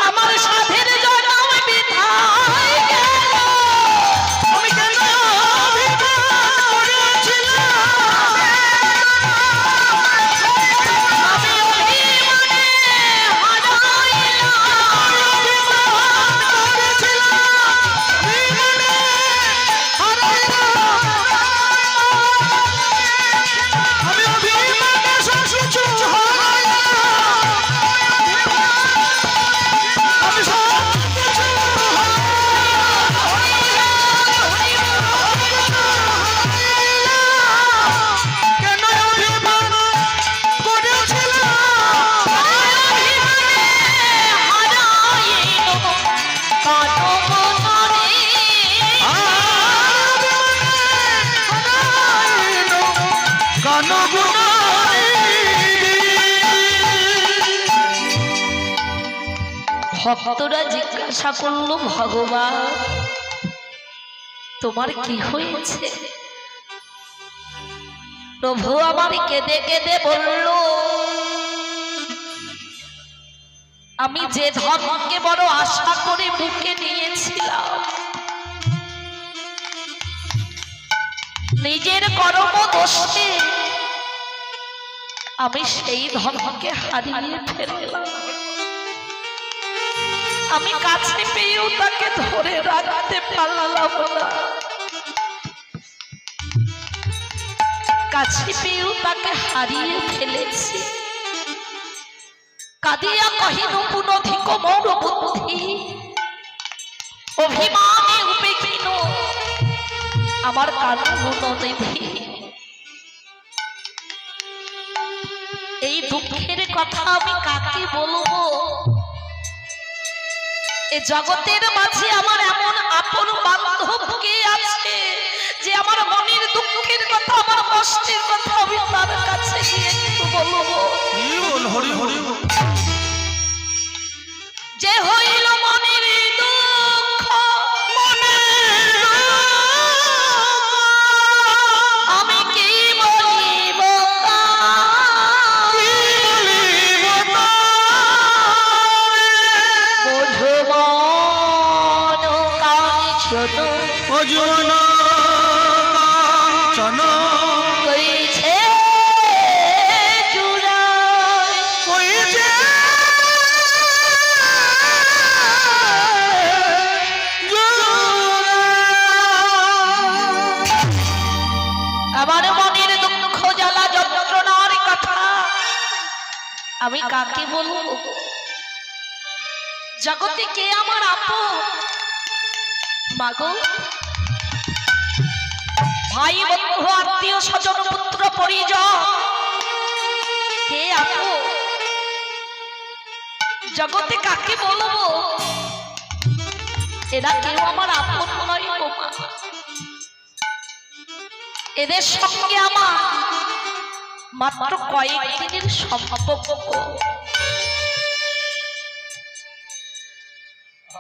আমার সাধের জন্য আমি বিধায় গেল, আমি কেন ভক্তরা জিজ্ঞাসা করল, ভগবান তোমার কি হয়েছে? প্রভু আমার কেঁদে কেঁদে বলল, আমি যে ধর্মকে বড় আশা করে বুকে নিয়েছিলাম, নিজের কর্ম দোষে আমি সেই ধর্মকে হারিয়ে ফেললাম। আমি কাছে পেয়েও তাকে ধরে রাখতে পারলাম না, কাছে পেয়েও তাকে হারিয়ে ফেলেছি। কাঁদিয়া কহিল, পুনধিক মোর বুদ্ধি, অভিমানে উপেক্ষিত আমার কারণ গুণনিধি। এই দুঃখের কথা আমি কাকে বলবো? এই জগতের মাঝে আমার এমন আপন বান্ধব কে আছে যে আমার মনের দুঃখের কথা, আমার কষ্টের কথা আমি তার কাছে গিয়ে একটু বলবো? যে হইল মনের দুঃখ, আমি কি বলিব? আমি কাকে বলবো? জগতে কে আমার আপন? মাগো, ভাই বন্ধু আত্মীয় স্বজন পুত্র পরিজন কে আপন? জগতে কাকে বলবো? এরা কেউ আমার আপন নয় গো মা। এদের সঙ্গে আমার মাত্র কয়েকদিনের সম্পর্ক,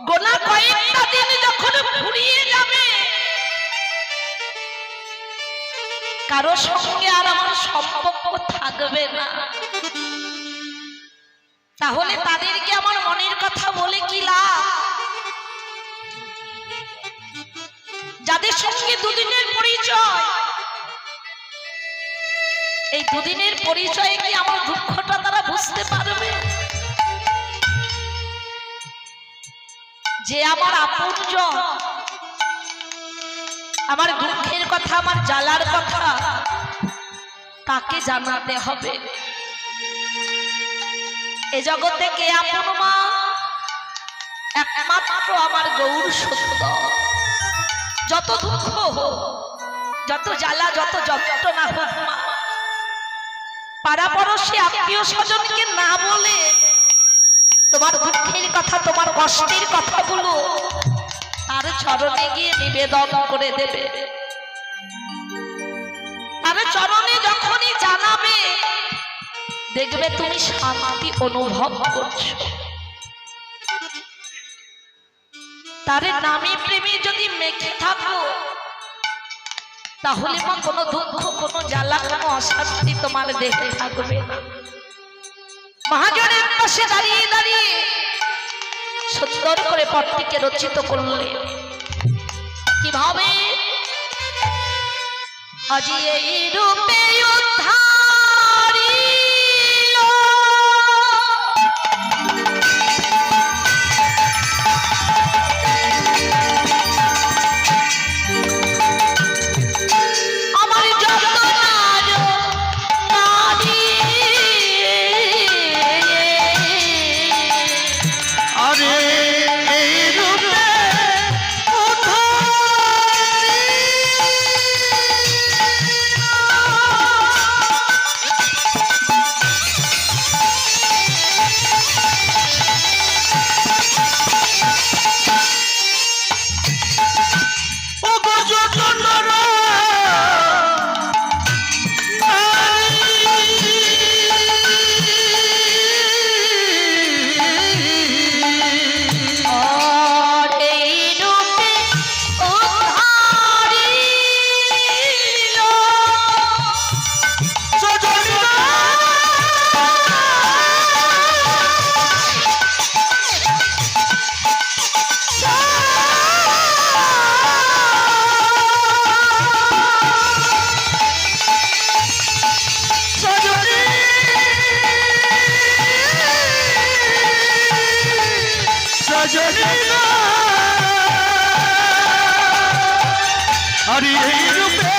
গোনা কয়েকটা দিন যখন ফুরিয়ে যাবে, কারো সঙ্গে আর আমার সম্পর্ক থাকবে না। তাহলে তাদেরকে আমার মনের কথা বলে কি লাভ? যাদের সঙ্গে দুদিনের পরিচয়, এই দুদিনের পরিচয়ে কি আমার দুঃখটা তারা বুঝতে পারবে? যে আমার আপনজন, আমার দুঃখের কথা, আমার জ্বালার কথা তাকে জানাতে হবে। এ জগতে কে আপন মা? একমাত্র আমার গৌর সত্য। যত দুঃখ হোক, যত জ্বালা, যত যন্ত্রণা হোক মা, পাড়াপড়শি আত্মীয় স্বজনকে না বলে তোমার দুঃখের কথা, তোমার কষ্টের কথাগুলো তার চরণে গিয়ে নিবেদন করে দেবে। তার চরণে যখনই জানাবে, দেখবে তুমি শান্তি অনুভব করছো। তার নামে প্রেমে যদি মেখে থাকো, তাহলে মা কোনো দুঃখ কোনো জ্বালা কোনো অশান্তি তোমার দেখে থাকবে না। মহাজনের পাশে দাঁড়িয়ে দাঁড়িয়ে সুন্দর করে পটটিকে রচিত করলে কিভাবে আজি এই রূপে উদ্ধারিল আমার যতনার নারী আরে এই রূপে আরে এই রূপে